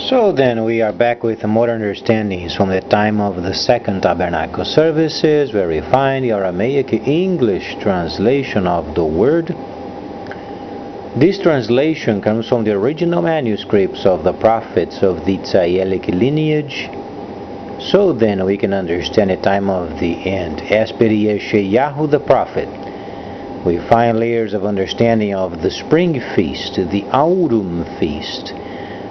So then we are back with more understandings from the time of the second tabernacle services, where we find the Aramaic English translation of the word. This translation comes from the original manuscripts of the prophets of the Tzayelic lineage. So then we can understand the time of the end. As per Yeshayahu the prophet, we find layers of understanding of the spring feast, the autumn feast,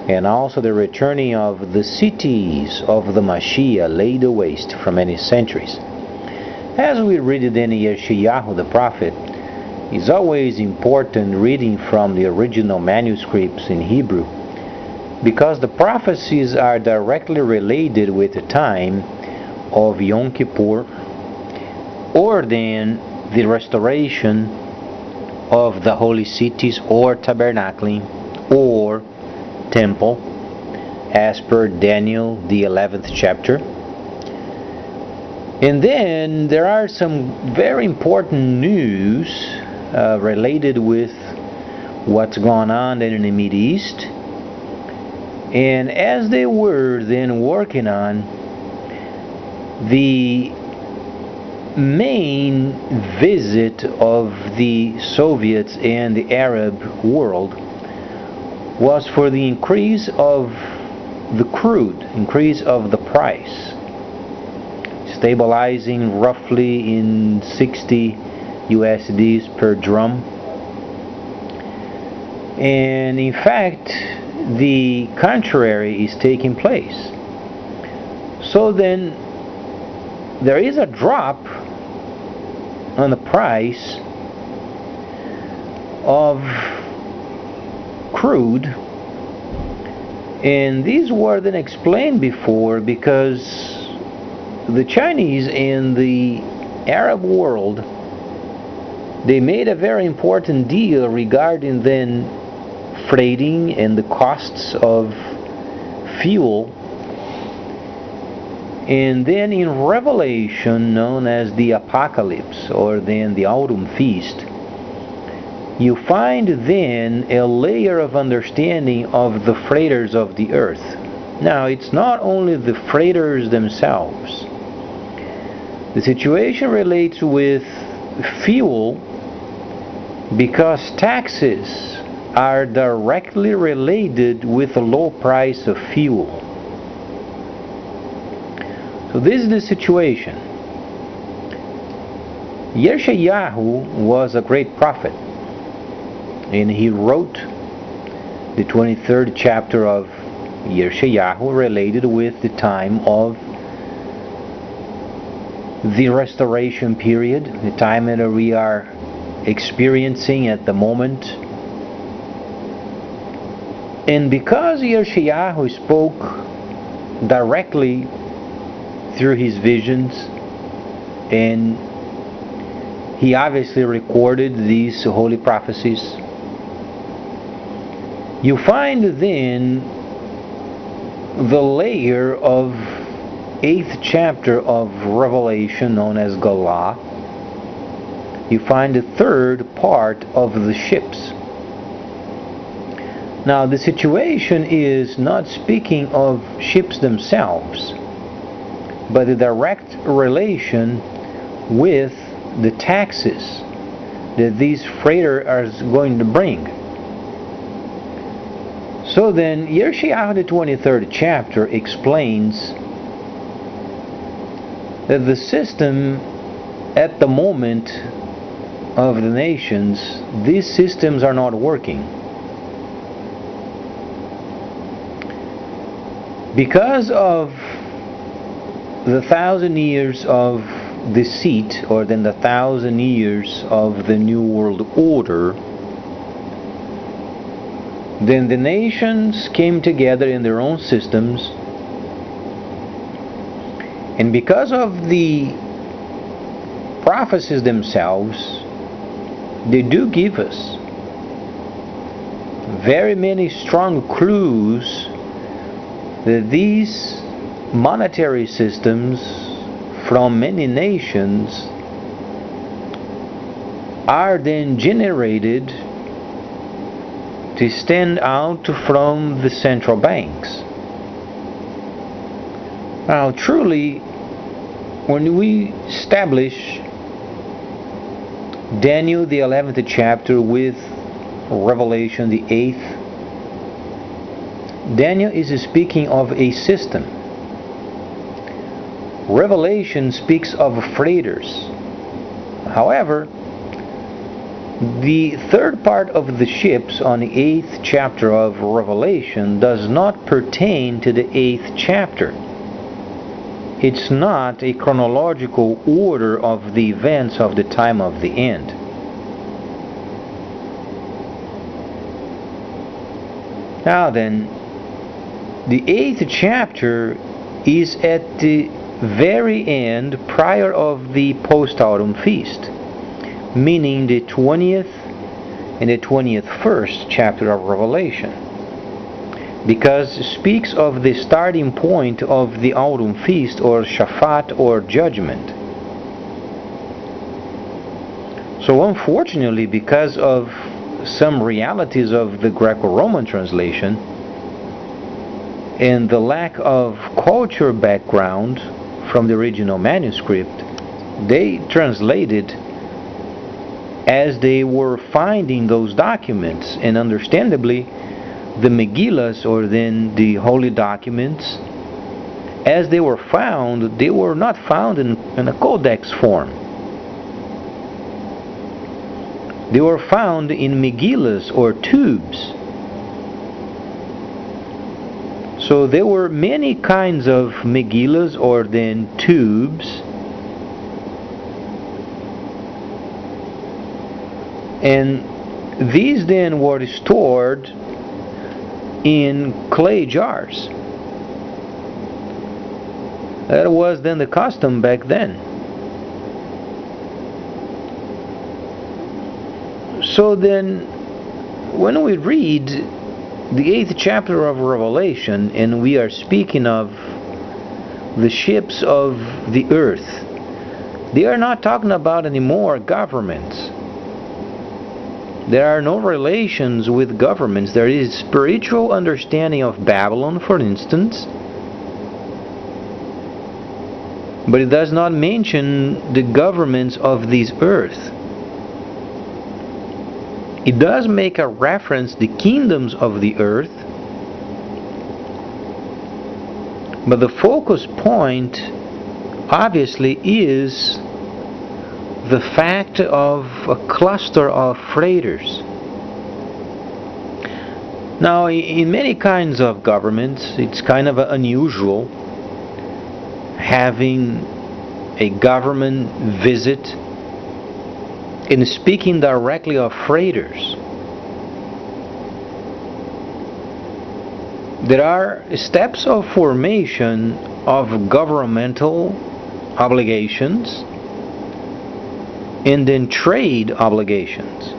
and also the returning of the cities of the Mashiach laid waste for many centuries. As we read it in Yeshayahu the prophet, it's always important reading from the original manuscripts in Hebrew, because the prophecies are directly related with the time of Yom Kippur, or then the restoration of the holy cities or tabernacling or temple, as per Daniel the 11th chapter. And then there are some very important news related with what's going on in the Middle East. And as they were then working on the main visit of the Soviets and the Arab world, was for the increase of the crude, increase of the price, stabilizing roughly in 60 USDs per drum. And in fact, the contrary is taking place. So then there is a drop on the price of crude, and these were then explained before because the Chinese in the Arab world, they made a very important deal regarding then freighting and the costs of fuel. And then in Revelation, known as the Apocalypse, or then the Autumn Feast, you find then a layer of understanding of the freighters of the earth. Now, it's not only the freighters themselves. The situation relates with fuel, because taxes are directly related with the low price of fuel. So this is the situation. Yeshayahu was a great prophet, and he wrote the 23rd chapter of Yeshayahu related with the time of the restoration period, the time that we are experiencing at the moment. And because Yeshayahu spoke directly through his visions, and he obviously recorded these holy prophecies, you find then the layer of 8th chapter of Revelation, known as Galah. You find the third part of the ships. Now the situation is not speaking of ships themselves, but the direct relation with the taxes that these freighters are going to bring. So then, Yeshayahu the 23rd chapter explains that the system at the moment of the nations, these systems are not working. Because of the 1,000 years of deceit, or then the 1,000 years of the New World Order, then the nations came together in their own systems, and because of the prophecies themselves, they do give us very many strong clues that these monetary systems from many nations are then generated to stand out from the central banks. Now, truly, when we establish Daniel, the 11th chapter, with Revelation, the 8th, Daniel is speaking of a system. Revelation speaks of freighters. However, the third part of the ships on the 8th chapter of Revelation does not pertain to the 8th chapter. It's not a chronological order of the events of the time of the end. Now then, the 8th chapter is at the very end prior of the post-autumn feast, meaning the 20th and the 21st chapter of Revelation, because it speaks of the starting point of the autumn feast, or Shaphat, or judgment. So unfortunately, because of some realities of the Greco-Roman translation and the lack of culture background from the original manuscript, they translated as they were finding those documents, and understandably, the Megillas, or then the holy documents, as they were found, they were not found in a codex form. They were found in Megillas, or tubes. So there were many kinds of Megillas, or then tubes, and these then were stored in clay jars. That was then the custom back then. So then, when we read the 8th chapter of Revelation, and we are speaking of the ships of the earth, they are not talking about anymore governments. There are no relations with governments. There is spiritual understanding of Babylon, for instance, but it does not mention the governments of this earth. It does make a reference to the kingdoms of the earth, but the focus point obviously is the fact of a cluster of freighters. Now, in many kinds of governments, it's kind of unusual having a government visit and speaking directly of freighters. There are steps of formation of governmental obligations and then trade obligations.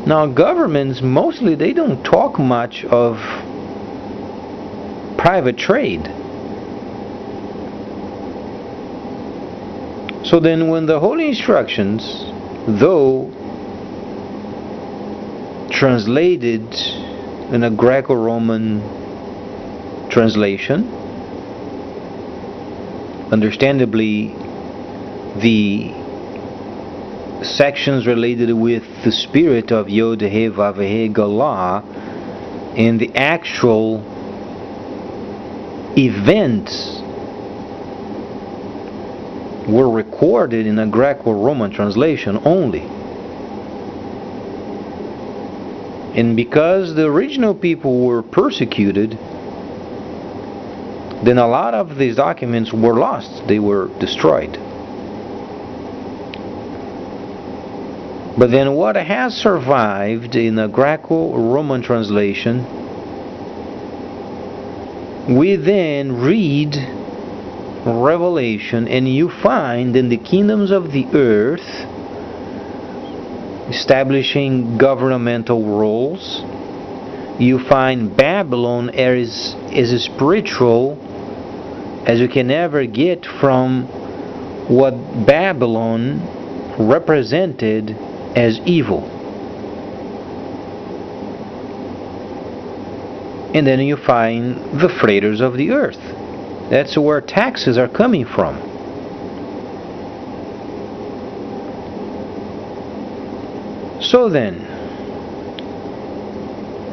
Now, governments mostly, they don't talk much of private trade. So then, when the Holy Instructions, though translated in a Greco-Roman translation, understandably, the sections related with the spirit of Yod He Vav He Galah and the actual events were recorded in a Greco-Roman translation only. And because the original people were persecuted, then a lot of these documents were lost. They were destroyed. But then what has survived in a Greco-Roman translation, we then read Revelation, and you find in the kingdoms of the earth establishing governmental roles. You find Babylon as spiritual as you can ever get from what Babylon represented as evil. And then you find the freighters of the earth. That's where taxes are coming from. So then,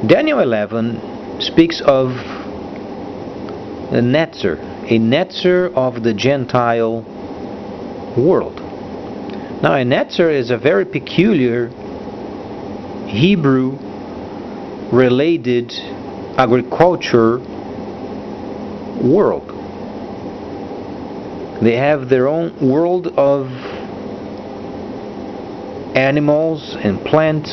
Daniel 11 speaks of a netzer of the Gentile world. Now, a netzer is a very peculiar Hebrew related agriculture world. They have their own world of animals and plants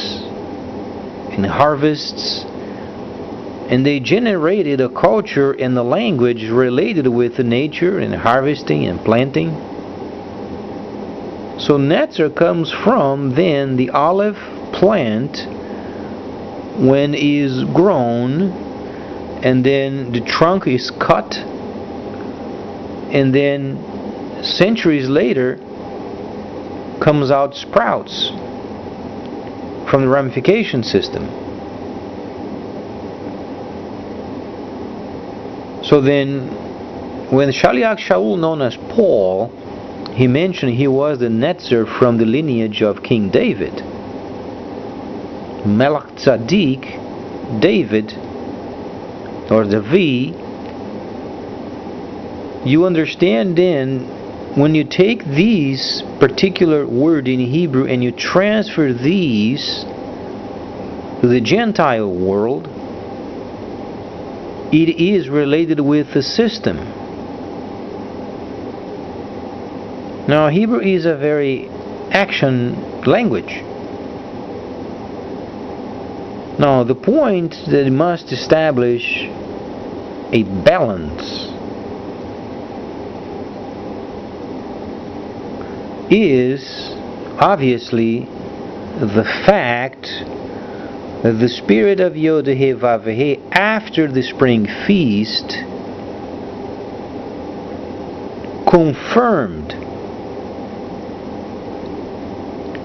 and harvests, and they generated a culture and a language related with nature and harvesting and planting. So netzer comes from then the olive plant when it is grown, and then the trunk is cut, and then centuries later comes out sprouts from the ramification system. So then, when Shaliach Shaul, known as Paul, he mentioned he was the netzer from the lineage of King David. Melech Tzaddik, David, or the V, you understand then, when you take these particular word in Hebrew and you transfer these to the Gentile world, it is related with the system. Now, Hebrew is a very action language. Now, the point that it must establish a balance is obviously the fact that the spirit of Yod-Heh Vav-Heh after the spring feast confirmed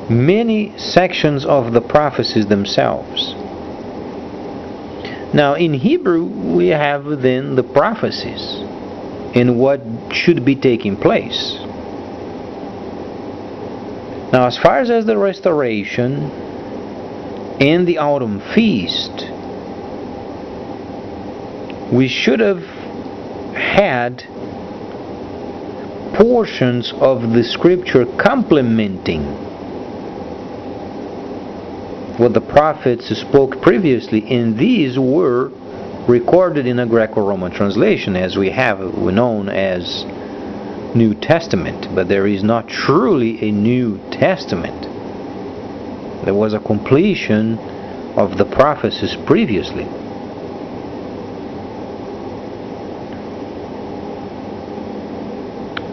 many sections of the prophecies themselves. Now, in Hebrew, we have then the prophecies and what should be taking place. Now, as far as the restoration and the autumn feast, we should have had portions of the scripture complementing what the prophets spoke previously, and these were recorded in a Greco-Roman translation, as we have known as New Testament. But there is not truly a New Testament. There was a completion of the prophecies previously.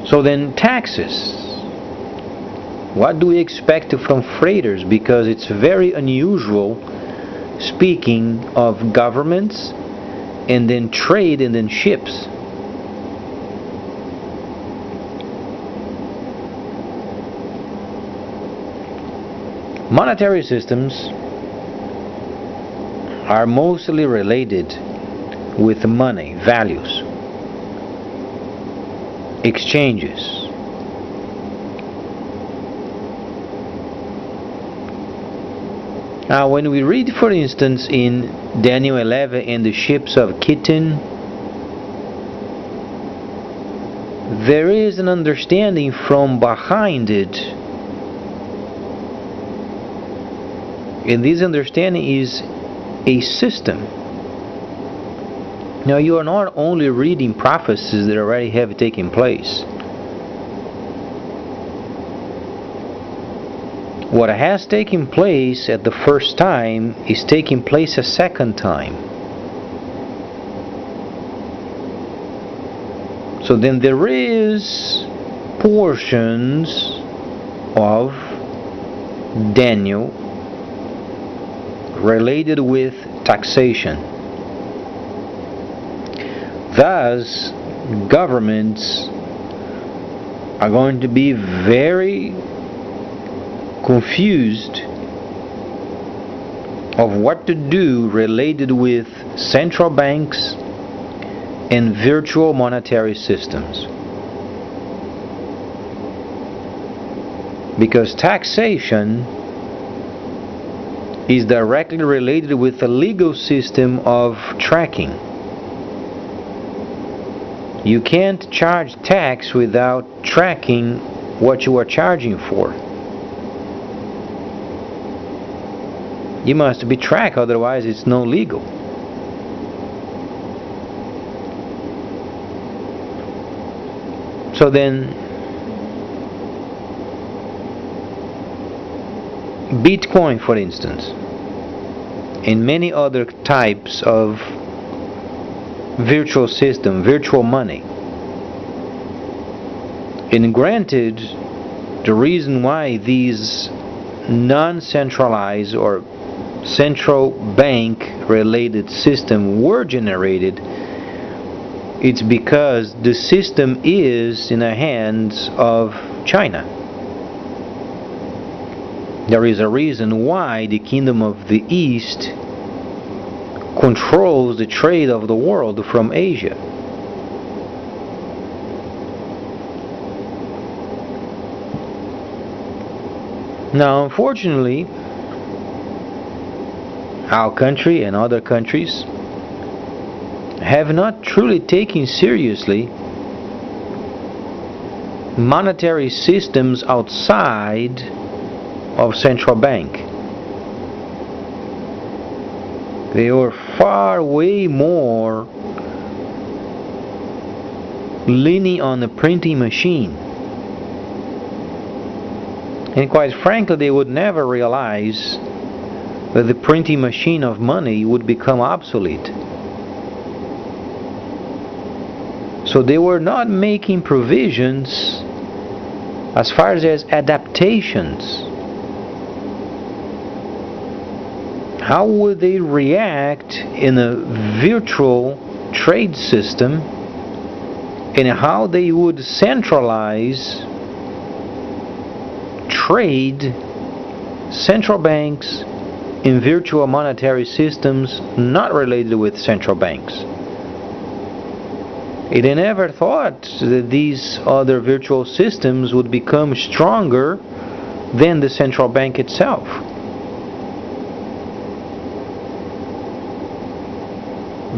So then, taxes. What do we expect from freighters? Because it's very unusual, speaking of governments and then trade and then ships. Monetary systems are mostly related with money, values, exchanges. Now, when we read, for instance, in Daniel 11 in the ships of Kittim, there is an understanding from behind it. And this understanding is a system. Now, you are not only reading prophecies that already have taken place. What has taken place at the first time is taking place a second time. So then there is portions of Daniel related with taxation. Thus, governments are going to be very confused of what to do related with central banks and virtual monetary systems. Because taxation is directly related with the legal system of tracking. You can't charge tax without tracking what you are charging for. You must be tracked, otherwise it's no legal. So then, Bitcoin, for instance, and many other types of virtual system, virtual money. And granted, the reason why these non-centralized or central bank related system were generated, it's because the system is in the hands of China. There is a reason why the Kingdom of the East controls the trade of the world from Asia. Now, unfortunately, our country and other countries have not truly taken seriously monetary systems outside of central bank. They are far way more leaning on the printing machine. And quite frankly, they would never realize that the printing machine of money would become obsolete. So they were not making provisions as far as adaptations. How would they react in a virtual trade system, and how they would centralize trade, central banks, in virtual monetary systems not related with central banks? They never thought that these other virtual systems would become stronger than the central bank itself.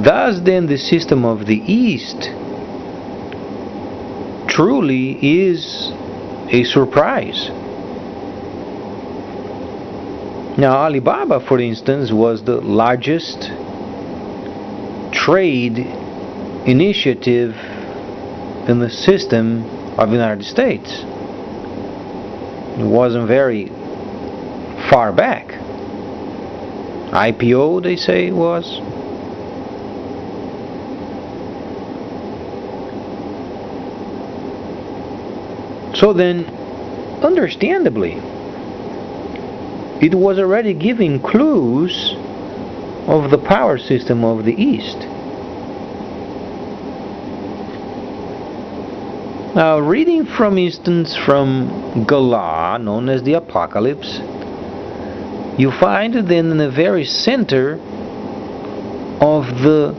Thus then, the system of the East truly is a surprise. Now, Alibaba, for instance, was the largest trade initiative in the system of the United States. It wasn't very far back. IPO, they say it was. So then, understandably, it was already giving clues of the power system of the East. Now, reading from instance from Galah, known as the Apocalypse, you find then in the very center of the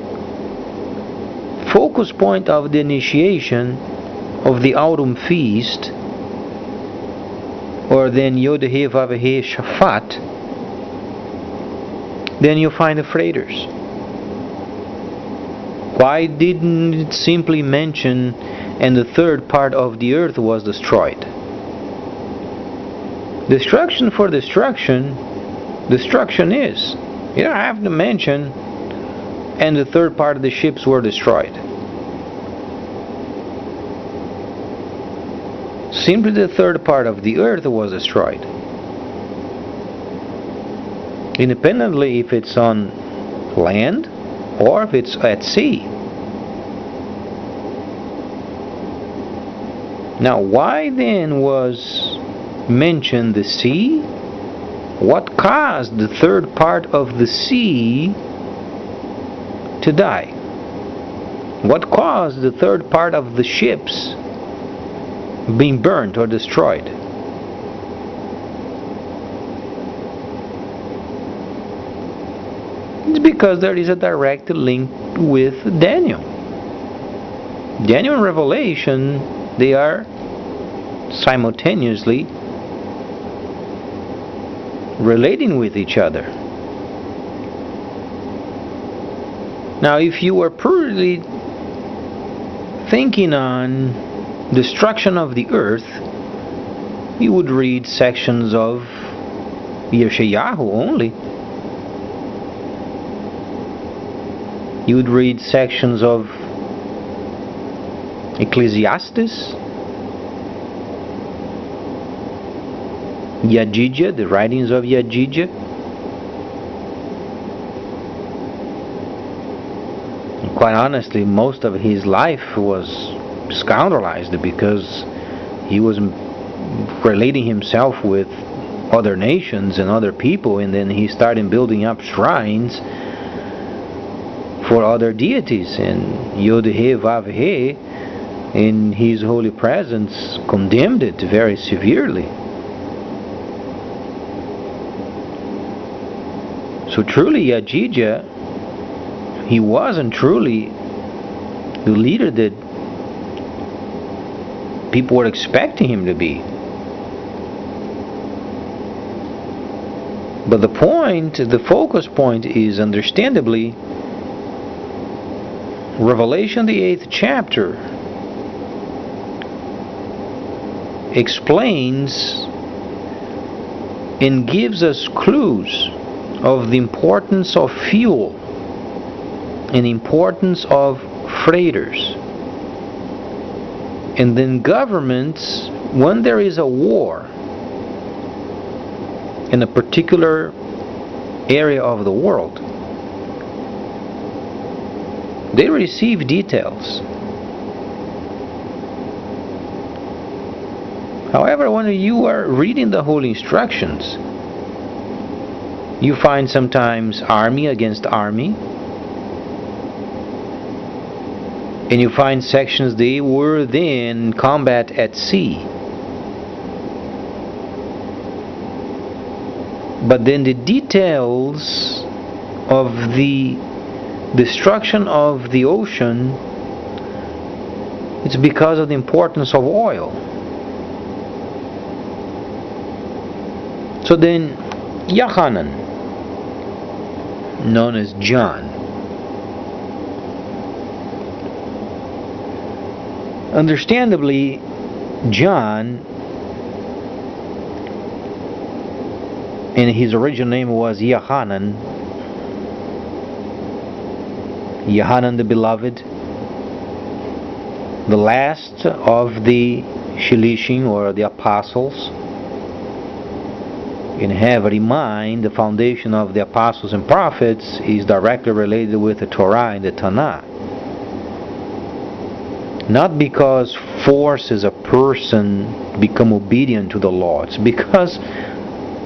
focus point of the initiation of the autumn feast, or then Yod-Heh Vav-Heh Shafat, then you find the freighters. Why didn't it simply mention, and the third part of the earth was destroyed? Destruction for destruction, destruction is. You don't have to mention, and the third part of the ships were destroyed. Simply the third part of the earth was destroyed. Independently if it's on land or if it's at sea. Now, why then was mentioned the sea? What caused the third part of the sea to die? What caused the third part of the ships being burnt or destroyed? . It's because there is a direct link with Daniel. Daniel and Revelation, they are simultaneously relating with each other. Now, if you were purely thinking on destruction of the earth, you would read sections of Yeshayahu only. You would read sections of Ecclesiastes, Yajija, the writings of Yajija. Quite honestly, most of his life was scoundrelized because he was relating himself with other nations and other people, and then he started building up shrines for other deities, and Yod-He Vav-He in his holy presence condemned it very severely. So truly Yajija, he wasn't truly the leader that people were expecting him to be. But the point, the focus point is understandably Revelation, the 8th chapter, explains and gives us clues of the importance of fuel and importance of freighters. And then governments, when there is a war in a particular area of the world, they receive details. However, when you are reading the holy instructions, you find sometimes army against army, and you find sections they were then combat at sea. But then the details of the destruction of the ocean, it's because of the importance of oil. So then Yohanan, known as John, understandably, John, and his original name was Yohanan, Yohanan the Beloved, the last of the Shilishim, or the apostles. And have in mind, the foundation of the apostles and prophets is directly related with the Torah and the Tanakh. Not because forces a person become obedient to the law. It's because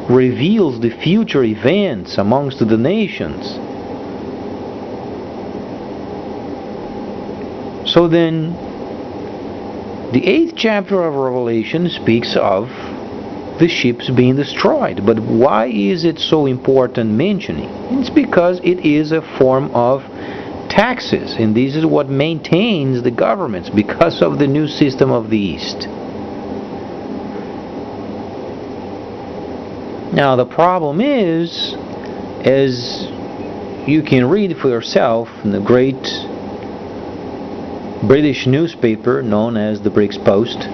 reveals the future events amongst the nations. So then, the 8th chapter of Revelation speaks of the ships being destroyed. But why is it so important mentioning? It's because it is a form of taxes, and this is what maintains the governments because of the new system of the East. Now the problem is, as you can read for yourself in the great British newspaper known as the British Post,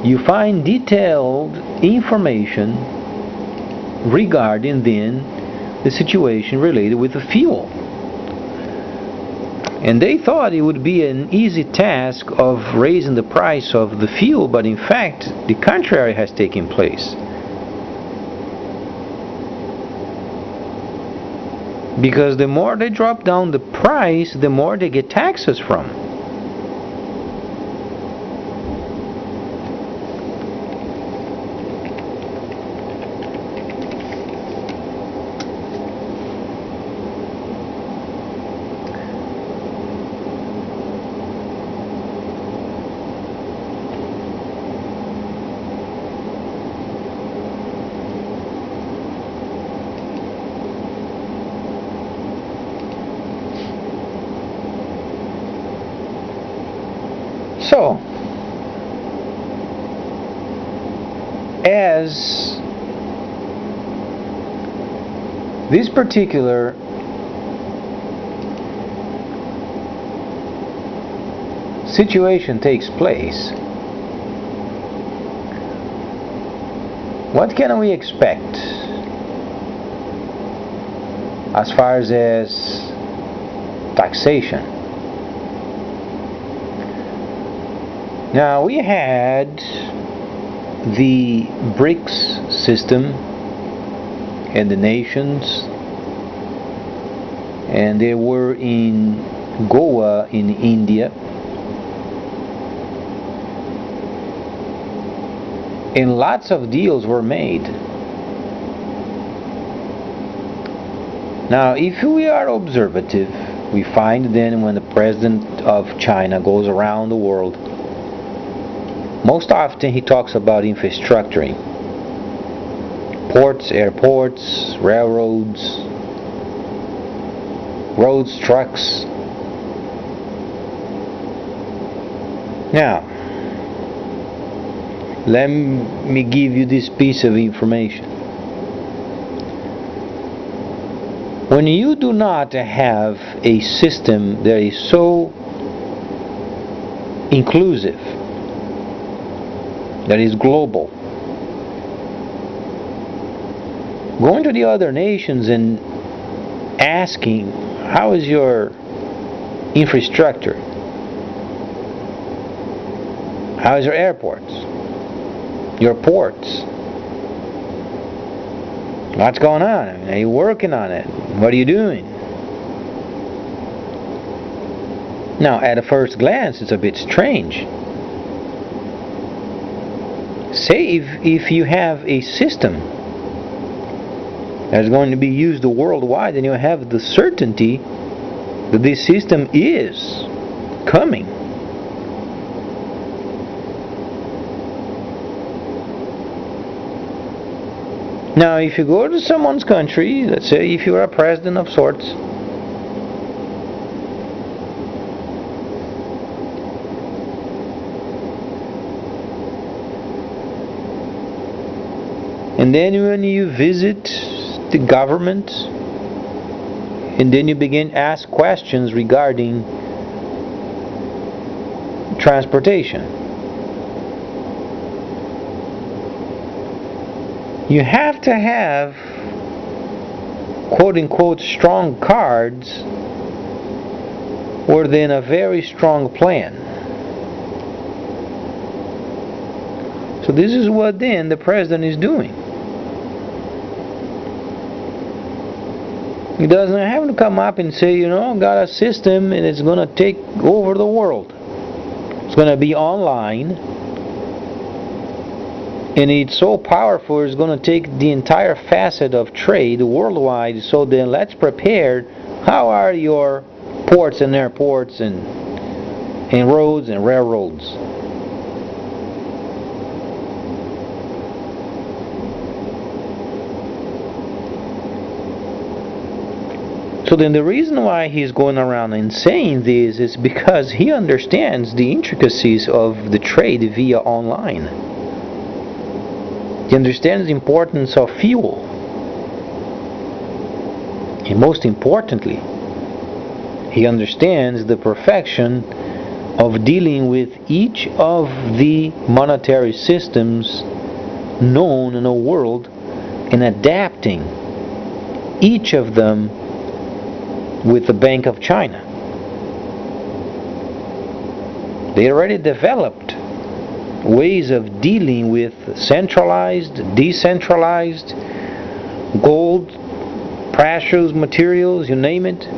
you find detailed information regarding then the situation related with the fuel. And they thought it would be an easy task of raising the price of the fuel, but in fact the contrary has taken place. Because the more they drop down the price, the more they get taxes from. So, as this particular situation takes place, what can we expect as far as taxation? Now, we had the BRICS system and the nations, and they were in Goa in India, and lots of deals were made. Now, if we are observative, we find then when the president of China goes around the world, most often he talks about infrastructuring. Ports, airports, railroads, roads, trucks. Now, let me give you this piece of information. When you do not have a system that is so inclusive, that is global, going to the other nations and asking, how is your infrastructure? How is your airports? Your ports? What's going on? I mean, are you working on it? What are you doing? Now, at a first glance, it's a bit strange. Say if you have a system that's going to be used worldwide, and you have the certainty that this system is coming. Now, if you go to someone's country, let's say if you're a president of sorts, and then when you visit the government, and then you begin to ask questions regarding transportation, you have to have quote-unquote strong cards or then a very strong plan. So this is what then the president is doing. He doesn't have to come up and say, got a system and it's going to take over the world. It's going to be online, and it's so powerful it's going to take the entire facet of trade worldwide. So then let's prepare. How are your ports and airports and roads and railroads? So then the reason why he's going around and saying this is because he understands the intricacies of the trade via online. He understands the importance of fuel. And most importantly, he understands the perfection of dealing with each of the monetary systems known in the world and adapting each of them with the Bank of China. They already developed ways of dealing with centralized, decentralized, gold, precious materials, you name it.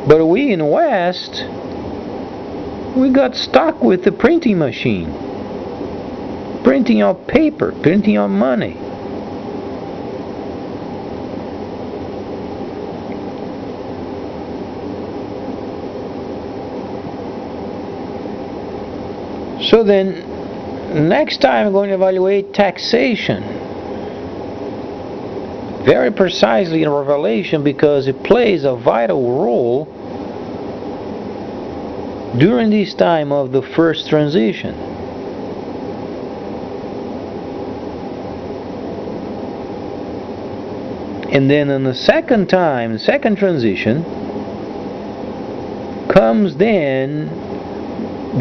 But we in the West, we got stuck with the printing machine. Printing of paper, printing of money. So then, next time I'm going to evaluate taxation. very precisely in Revelation, because it plays a vital role during this time of the first transition. And then in the second time, second transition, comes then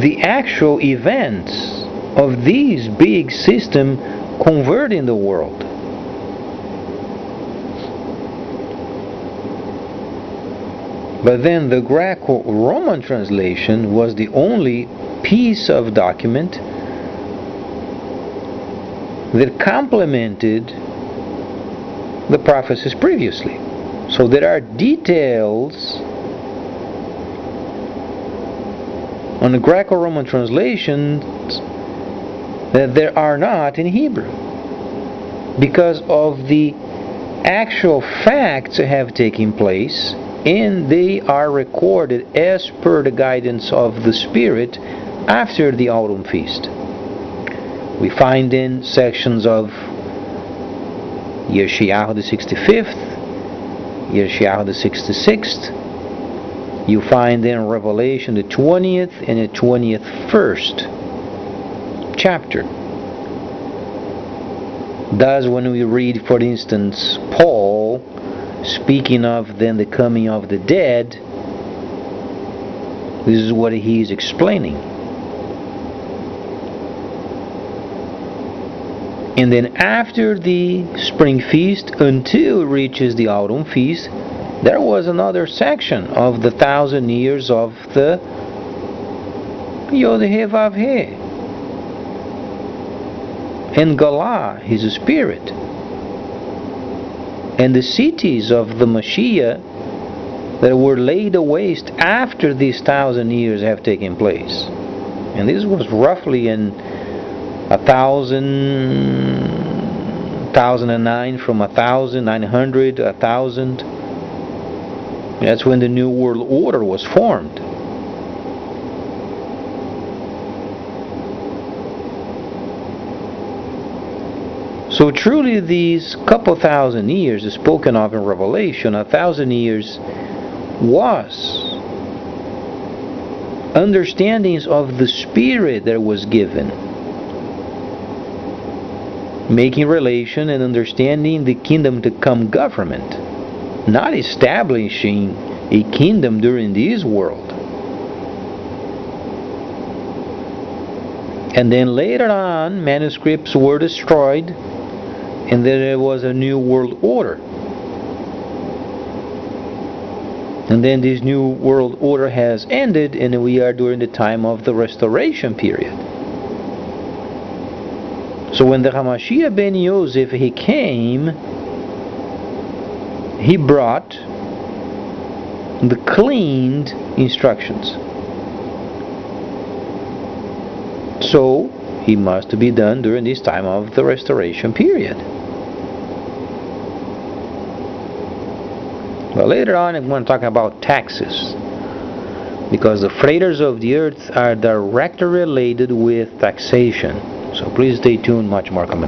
the actual events of these big system converting the world. But then the Greco-Roman translation was the only piece of document that complemented the prophecies previously. So there are details on the Greco-Roman translations that there are not in Hebrew, because of the actual facts that have taken place, and they are recorded as per the guidance of the Spirit after the autumn feast. We find in sections of Yeshayahu the 65th, Yeshayahu the 66th. You find in Revelation the 20th and the 21st chapter. Thus, when we read, for instance, Paul speaking of then the coming of the dead, this is what he is explaining. And then after the spring feast, until it reaches the autumn feast, there was another section of the 1,000 years of the Yod-Heh-Vav-Heh. And Galah, his spirit. And the cities of the Mashiach that were laid waste after these 1,000 years have taken place. And this was roughly in 1009, from 1900 to 1000. That's when the New World Order was formed. So truly these couple thousand years is spoken of in Revelation. 1,000 years was understandings of the Spirit that was given, making relation and understanding the kingdom to come government, not establishing a kingdom during this world. And then later on, manuscripts were destroyed, and then there was a new world order. And then this new world order has ended, and we are during the time of the restoration period. So when the Hamashiach ben Yosef, he came, he brought the cleaned instructions. So he must be done during this time of the restoration period. But later on I'm going to talk about taxes, because the freighters of the earth are directly related with taxation. So please stay tuned, much more coming.